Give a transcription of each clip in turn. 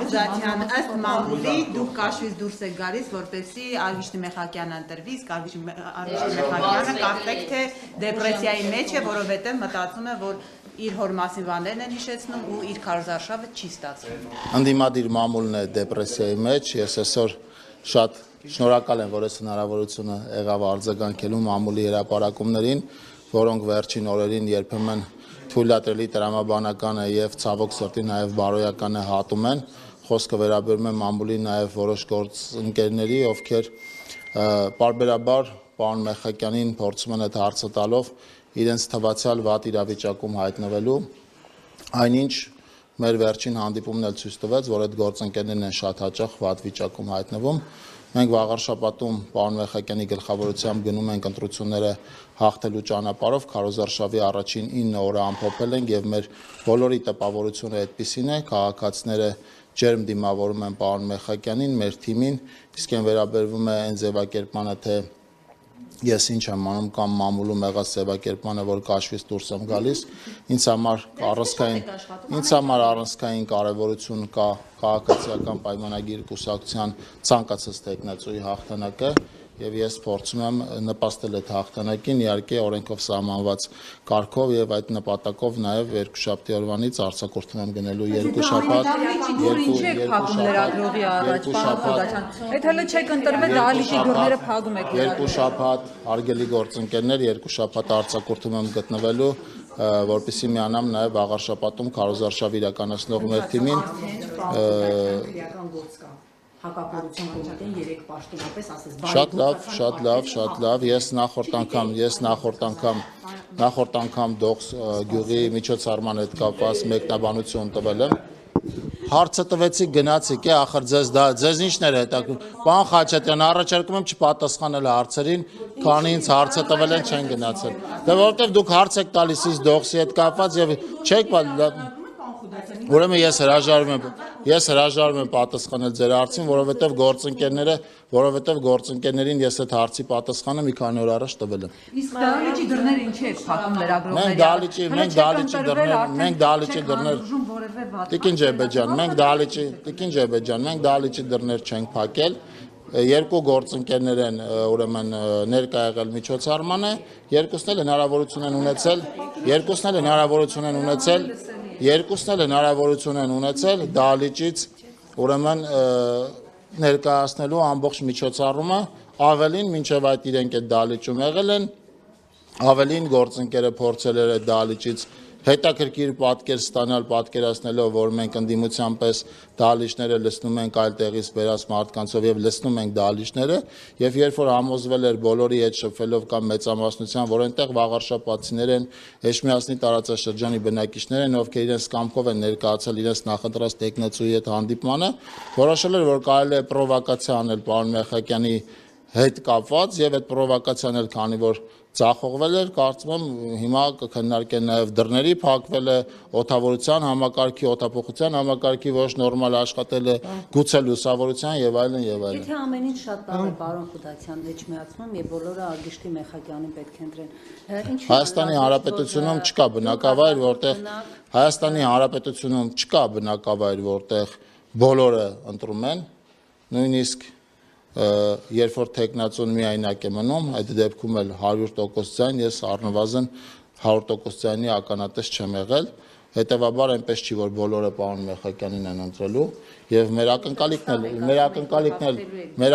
Խուզատյան, ըստ մամուլի դուք կաշվից դուրս եք գալիս, որպեսզի Արվիշտի Մեխակյանը ընտրվի, իսկ Արվիշտի Մեխակյանը կարծեք թե դեպրեսիայի մեջ է, որովհետև մտածում է, որ իր հոր մասին բաներն են հիշեցնում ու իր քարոզարշավը չի ստացվում։ Ընդդիմադիր մամուլն է դեպրեսիայի մեջ, ես այսօր շատ շնորհակալ եմ, որ այս հնարավորությունը եղավ արձագանքելու մամուլի հրապարակումներին, որոնք վերջին օրերին երբեմն թույլատրելի տրամաբանական է եւ ցավոք սրտի նաեւ բարոյական է հատում են, խոսքը վերաբերում է մամուլի նաեւ որոշ գործընկերների, ովքեր պարբերաբար պարոն Մեխակյանին փորձում են այդ հարցը տալով իրենց թվացial վատ իրավիճակում հայտնվելու, այնինչ մեր վերջին հանդիպումն էլ ցույց տվեց, որ այդ գործընկերներն են շատ հաճախ վատ վիճակում հայտնվում։ Մենք վաղար շաբաթում պարոն Մեխակյանի գլխավորությամբ գնում ենք ընտրությունները հաղթելու ճանապարհով, քարոզարշավի առաջին 9 օրը ամփոփել ենք եւ մեր բոլորի տպավորությունը այդպիսին է, քաղաքացիները ջերմ դիմավորում են պարոն Մեխակյանին, մեր թիմին, իսկ այն վերաբերվում է այն ձևակերպմանը, թե ես ինչ եմ անում կամ մամուլում եղած ձևակերպմանը, որ կաշվից դուրս եմ գալիս, ինձ համար առանցքային կարևորություն կա քաղաքացիական պայմանագիր կուսակցության ցանկացած տեխնացուի հաղթանակը եւ ես փորձում եմ նպաստել այդ հաղթանակին, իհարկե օրենքով սահմանված կարգով եւ այդ նպատակով նաեւ երկուշաբթի օրվանից արձակուրդում եմ գնելու երկու շաբաթ, երկու շաբաթ հարգելի գործընկերներ, երկու շաբաթ արձակուրդում եմ գտնվելու, որպեսզի միանամ նաեւ աղար շաբաթում քարոզարշավ իրականացնող մեր թիմին հակապորության կոմիտեն 3 պաշտոնապես ասես շատ լավ ես նախորդ անգամ Դողս գյուղի միջոցառման հետ կապված մեկնաբանություն տվել եմ հարցը տվեցի գնացիք է ախր ձեզ ինչն էր հետաքրքրում պարոն Խաչատրյան առաջարկում եմ չպատասխանել հարցերին քանի ինձ հարցը տվել են չեն գնացել դե որովհետև դուք հարց եք տալիս իս Դողսի հետ կապված եւ չեք Ուրեմն ես հրաժարվում եմ պատասխանել ձեր հարցին, որովհետև գործընկերներին ես այդ հարցի պատասխանը մի քանի օր առաջ տվել եմ։ Իսկ դահլիճի դռները ինչի եք փակում լրագրողների մենք դահլիճի դռներ չենք փակել, երկու գործընկերներ են ուրեմն ներկա եղել միջոցառմանը, երկուսն էլ հնարավորություն են ունեցել դահլիճից ուրեմն ներկայացնելու ամբողջ միջոցառումը, ավելին մինչև այդ իրենք այդ դահլիճում եղել են, ավելին գործընկերը փորձել էր այդ դահլիճից հետաքրքիր պատկեր ստանալ պատկերացնելով, որ մենք ընդդիմության պես դահլիճները լցնում ենք այլ տեղից բերած մարդկանցով եւ լցնում ենք դահլիճները եւ երբ որ համոզվել էր բոլորի հետ շփվելով կամ մեծամասնության, որ այնտեղ վաղարշապատցիներ են, Էջմիածնի տարածաշրջանի բնակիչներ են, ովքեր իրենց կամքով են ներկայացել իրենց նախընտրած տեխնացուի հետ հանդիպմանը, որոշել էր, որ կարելի է պրովոկացիա անել պարոն Մեխակյանի հետ կապված եւ այդ պրովոկացիան էլ քանի որ Ձախողվել էր, կարծում եմ հիմա կքննարկեն նաև դռների փակվելը, օդավորության համակարգի, օդափոխության համակարգի ոչ նորմալ աշխատելը, գուցե լուսավորության եւ այլն եւ այլն։ Եթե ամեն ինչ շատ բան է պարոն Խուզատյան Էջմիածնում եւ բոլորը Արվիշտի Մեխակյանին պետք է ընտրեն։ Հայաստանի Հանրապետությունում չկա բնակավայր, որտեղ բոլորը ընտրում են, նույնիսկ երբ որ տեխնացուն միայնակ է մնում, այդ դեպքում էլ 100% ձայն, ես առնվազն 100% ձայնի ականատես չեմ եղել, հետևաբար այնպես չի, որ բոլորը պարոն Մեխակյանին են ընտրելու եւ մեր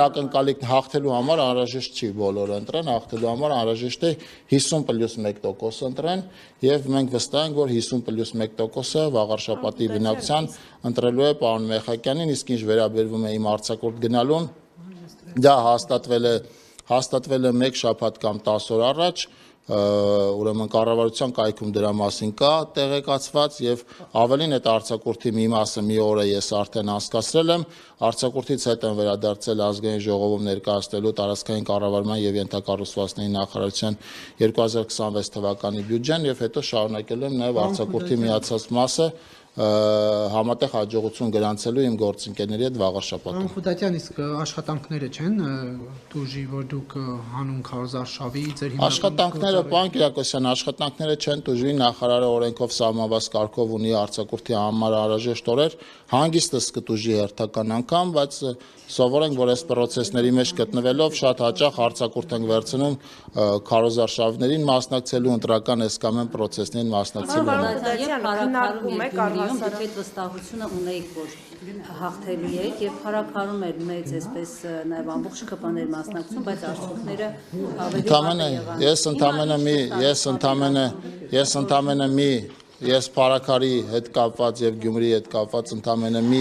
ակնկալիքն հաղթելու համար անհրաժեշտ չի բոլորը ընտրեն, հաղթելու համար անհրաժեշտ է 50+1% ընտրեն եւ մենք վստահ ենք, որ 50+1%-ը վաղարշապատի բնակության ընտրելու է պարոն Մեխակյանին, իսկ ինչ վերաբերվում է իմ արձակուրդ գնալուն Դա հաստատվել է 1 շաբաթ կամ 10 օր առաջ, ուրեմն կառավարության կայքում դրա մասին կա տեղեկացված եւ ավելին այդ արձակուրդի մի մասը մի օր է ես արդեն անցկացրել եմ, արձակուրդից հետ եմ վերադարձել ազգային ժողովում ներկայացնելու տարածքային կառավարման եւ ենթակառուցվածքների նախարարության 2026 թվականի բյուջեն եւ հետո շարունակել եմ նաեւ արձակուրդի միացած մասը համատեղ հաջողություն գրանցելու իմ գործընկերների հետ վաղ շաբաթում։ Խուդատյան, իսկ աշխատանքները չեն դուժի, որ դուք հանուն քարոզարշավի ձեր Աշխատանքները, պարոն Կիրակոսյան, աշխատանքները չեն դուժի, նախարարը օրենքով սահմանված կարգով ունի արձակուրդի համար անհրաժեշտ օրեր, հանգիստս կտուժի հերթական անգամ, բայց սովորենք, որ այս պրոցեսների մեջ գտնվելով շատ հաճախ արձակուրդ ենք վերցնում քարոզարշավներին մասնակցելու ընտրական էսկամեն պրոցեսներին մասնակցելու։ Այդ վստահությունը ունեիք, որ հաղթելու եք եւ փառաքարում էր մեծ այսպես նաեւ ամբողջ ԿՊ-ներ մասնակցում, բայց արդյունքները ավելի Ես փառաքարի հետ կապված եւ Գյումրիի հետ կապված ընդամենը մի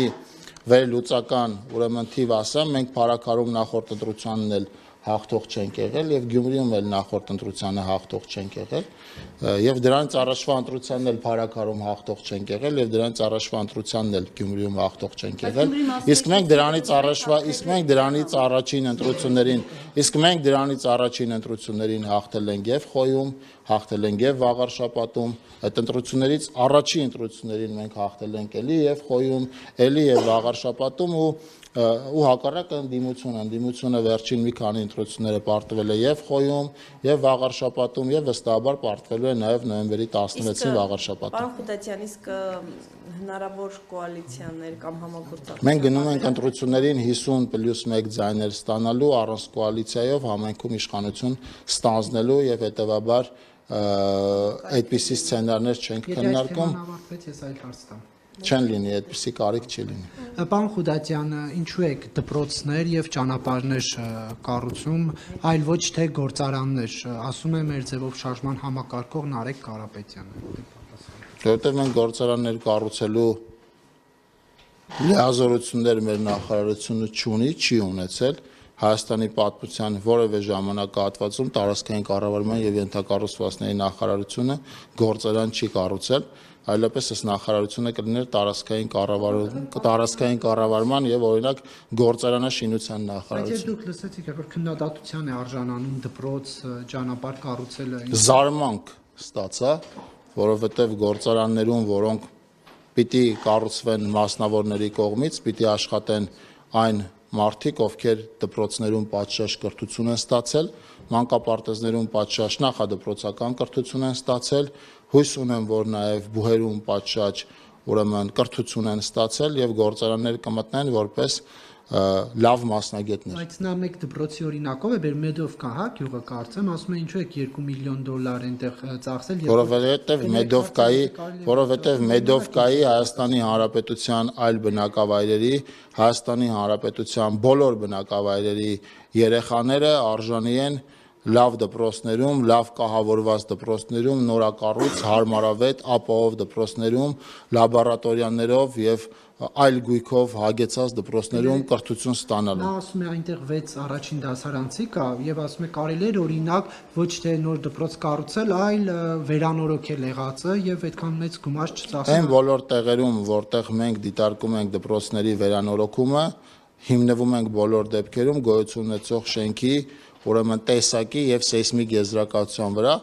վերլուծական ուրեմն թիվ ասեմ, մենք փառաքարում նախորդ ընտրությանն էլ հաղթող չենք եղել եւ Գյումրիում էլ նախորդ ընտրությանը հաղթող չենք եղել եւ դրանից առաջվա ընտրությանն էլ փառաքարում հաղթող չենք եղել եւ դրանից առաջվա ընտրությանն էլ Գյումրիում հաղթող չենք եղել իսկ մենք դրանից առաջին հաղթել ենք եւ Խոյում, հաղթել ենք եւ Վաղարշապատում, այդ ընտրություններից առաջի ընտրություններին մենք հաղթել ենք էլի եւ Խոյում, էլի եւ Վաղարշապատում ու հակառակը ընդդիմությունը վերջին մի քանի ընտրությունները պարտվել է եւ Խոյում, եւ Վաղարշապատում եւ վստահաբար պարտվելու է նաեւ նոյեմբերի 16-ին Վաղարշապատում։ Պարոն Խուդատյան, իսկ հնարավոր կոալիցիաներ կամ համագործակցություն։ Մենք գնում ենք ընտրություններին 50+1 ձայներ ստանալու առանց կոալիցիայով համայնքում իշխանություն ստանձնելու եւ հետեւաբար այդպիսի սցենարներ չենք քննարկում։ Ես այլ հարց տամ։ Չեն լինի, այդպիսի կարիք չի լինի։ Պարոն Խուդատյան, ինչու եք դպրոցներ եւ ճանապարհներ կառուցում, այլ ոչ թե գործարաններ, ասում է մեր ձևով շարժման համակարգող Նարեկ Կարապետյանը։ Որտեղ մենք գործարաններ կառուցելու լիազորություններ մեր նախարարությունը չի ունեցել Հայաստանի պատմության որևէ ժամանակահատվածում տարածքային կառավարման եւ ենթակառուցվածքների նախարարությունը գործարան չի կառուցել, այլապես այս նախարարությունը կլիներ տարածքային կառավարման եւ օրինակ գործարանաշինության նախարարություն։ Բայց դուք լսեցիք, որ քննադատության է արժանանում դպրոց, ճանապարհ կառուցելը։ Զարմանք ստացա, որովհետեւ գործարաններում, որոնք պիտի կառուցվեն մասնավորների կողմից, պիտի աշխատեն այն մարդիկ, ովքեր դպրոցներում պատշաճ կրթություն են ստացել, մանկապարտեզներում պատշաճ նախադպրոցական կրթություն են ստացել, հույս ունեմ, որ նաև բուհերում պատշաճ ուրեմն կրթություն են ստացել եւ գործարաններ կմտնեն որպես լավ մասնագետներ։ Բայց նա մեկ դպրոցի օրինակով է, բեր Մեդովկա, հա, գյուղը կարծեմ, ասում է ինչու է 2 միլիոն դոլար այնտեղ ծախսել, որովհետեւ Մեդովկայի Հայաստանի Հանրապետության այլ բնակավայրերի, Հայաստանի Հանրապետության բոլոր բնակավայրերի երեխաները արժանի են լավ դպրոցներում, լավ կահավորված դպրոցներում, նորակառույց, հարմարավետ, ապահով դպրոցներում, լաբորատորիաներով եւ այլ գույքով հագեցած դպրոցներում կրթություն ստանալու։ Նա ասում է այնտեղ 6 առաջին դասարանցի կա եւ ասում է կարելի է օրինակ ոչ թե նոր դպրոց կառուցել, այլ վերանորոգել եղածը եւ այդքան մեծ գումար չծախսել։ Այն բոլոր տեղերում, որտեղ մենք դիտարկում ենք դպրոցների վերանորոգումը, հիմնվում ենք բոլոր դեպքերում գոյություն ունեցող շենքի ուրեմն տեսակի եւ սեյսմիկ եզրակացության վրա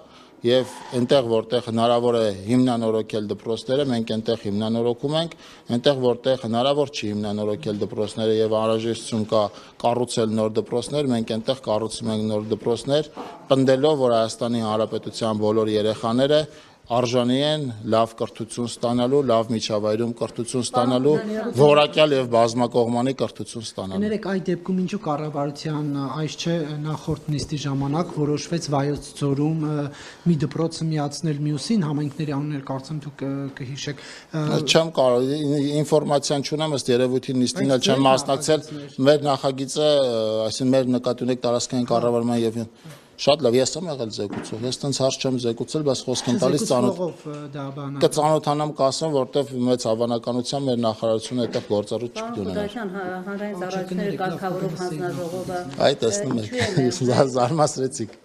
եւ այնտեղ որտեղ հնարավոր է հիմնանորոգել դպրոցները, մենք այնտեղ հիմնանորոգում ենք, այնտեղ որտեղ հնարավոր չի հիմնանորոգել դպրոցները եւ անհրաժեշտություն կա կառուցել նոր դպրոցներ, մենք այնտեղ կառուցում ենք նոր դպրոցներ, պնդելով, որ Հայաստանի Հանրապետության բոլոր երեխաները արժանի են լավ կրթություն ստանալու, լավ միջավայրում կրթություն ստանալու, որակյալ եւ բազմակողմանի կրթություն ստանալու։ Ներեք այդ դեպքում ինչու կառավարության այս չէ նախորդ նիստի ժամանակ որոշվեց Վայոց ձորում մի դպրոցը միացնել մյուսին, համայնքների անուններ կարծեմ դուք կհիշեք։ Չեմ կարող ինֆորմացիան չունեմ, ըստ երևույթին նիստին էլ չեմ մասնակցել։ Մեր նախագիծը, այսինքն մեր նկատի ունեք տարածքային կառավարման եւ Շատ լավ, ես եմ եղել զեկուցող, ես տենց հարց չեմ զեկուցել, բայց խոսք եմ տալիս կծանոթանամ կասեմ, որտեվ մեծ հավանականությամբ մեր նախարարությունը այդտեղ գործառույթ չպիտի ունենա։ Հանրային ծառայությունների կարգավորող հանձնաժողովը Այ տեսնում եք, զարմացրեցիք։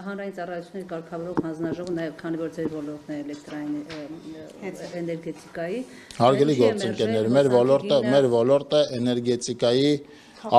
Հանրային ծառայությունների կարգավորող հանձնաժողովը նաև քանի որ ձեր ոլորտն է էլեկտրային էներգետիկայի Հարգելի գործընկերներ, մեր ոլորտը էներգետիկայի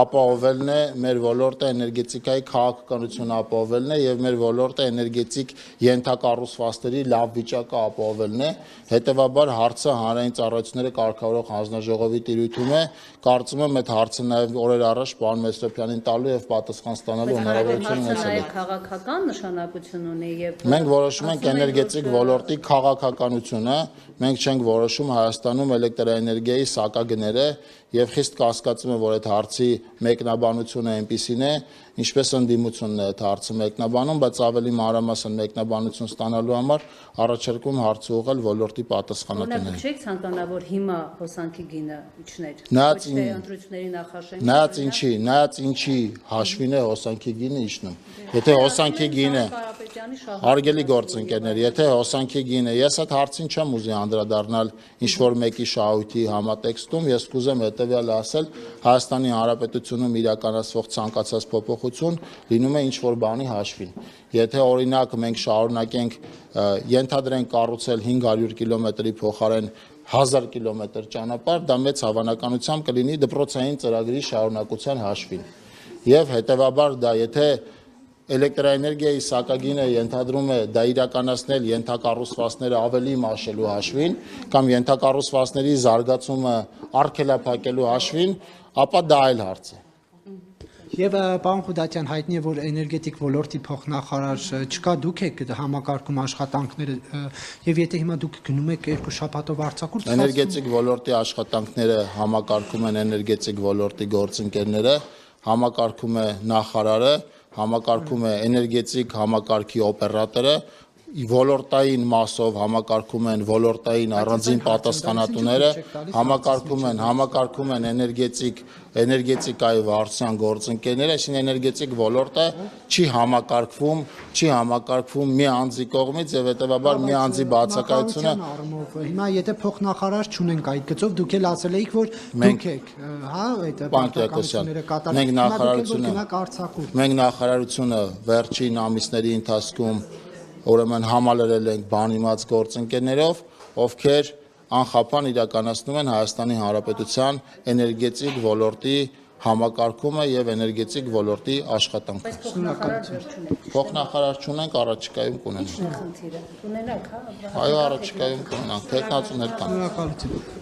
ապահովելն է, մեր ոլորտը էներգետիկայի քաղաքականությունը ապահովելն է եւ մեր ոլորտը էներգետիկ ենթակառուցվածքների լավ վիճակը ապահովելն է, հետեւաբար հարցը հանրային ծառայությունները կարգավորող հանձնաժողովի տիրույթում է, կարծում եմ այդ հարցը նաեւ օրեր առաջ պարոն Մեսրոպյանին տալու եւ պատասխան ստանալու հնարավորություն ունեցել է։ Քաղաքական նշանակություն ունի եւ Մենք որոշում ենք էներգետիկ ոլորտի քաղաքականությունը, մենք չենք որոշում Հայաստանում էլեկտրաէներգիայի սակագները եւ խիստ կասկածում եմ, որ այդ հարցի մեկնաբանությունը այնպիսին է, ինչպես ընդդիմությունն է այդ հարցը մեկնաբանում, բայց ավելի մանրամասն մեկնաբանություն ստանալու համար առաջարկում հարցը ուղղել ոլորտի պատասխանատուներին։ Օրինակ, չեք ցանկանա, որ հիմա հոսանքի գինը իջներ։ Ընտրությունների նախաշեմի։ Նայած ինչի հաշվին է հոսանքի գինը իջնում։ Եթե հոսանքի գինը հարգելի գործընկերներ, եթե հոսանքի գինը, ես այդ հարցին չեմ ուզի անդրադառնալ ինչ-որ մեկի շահույթի համատեքստում, ես կուզեմ հետևյալը ասել, Հայաստանի Հանրապետությունում իրականացվող ցանկացած փոփոխություն լինում է ինչ-որ բանի հաշվին։ Եթե օրինակ մենք շարունակենք ենթադրենք կառուցել 500 կիլոմետրի փոխարեն 1000 կիլոմետր ճանապարհ, դա մեծ հավանականությամբ կլինի դպրոցային ծրագրի շարունակության հաշվին։ Եվ հետևաբար դա եթե էլեկտրաէներգիայի սակագինը ենթադրում է դա իրականացնել ենթակառուցվածքները ավելի մաշելու հաշվին կամ ենթակառուցվածքների զարգացումը արգելափակելու հաշվին, ապա դա այլ հարց է։ Եվ պարոն Խուդատյան, հայտնի է, որ էներգետիկ ոլորտի փոխնախարար չկա, դուք եք համակարգում աշխատանքները եւ եթե հիմա դուք գնում եք 2 շաբաթով արձակուրդ էներգետիկ ոլորտի աշխատանքները համակարգում են էներգետիկ ոլորտի գործընկերները, համակարգում է նախարարը, համակարգում է էներգետիկ համակարգի օպերատորը, ոլորտային մասով համակարգում են ոլորտային առանձին պատասխանատուները, համակարգում են էներգետիկայի վարչության գործընկերները, այսինքն էներգետիկ ոլորտը չի համակարգվում մի անձի կողմից եւ հետեւաբար մի անձի բացակայությունը հիմա եթե փոխնախարար չունենք այդ գծով դուք էլ ասել եք որ դուք եք հա այդ պատասխանատուները կատարել մենք նախարարությունը վերջին ամիսների ընթացքում ուրեմն համալրել ենք բանիմաց գործընկերներով, ովքեր անխափան իրականացնում են Հայաստանի Հանրապետության էներգետիկ ոլորտի համակարգումը եւ էներգետիկ ոլորտի աշխատանքը։ Փոխնախարար չունենք, առաջիկայում կունենանք։ Ունենաք, հա։ Այո, առաջիկայում կունենանք, թեկնածուներ կան։ Շնորհակալություն։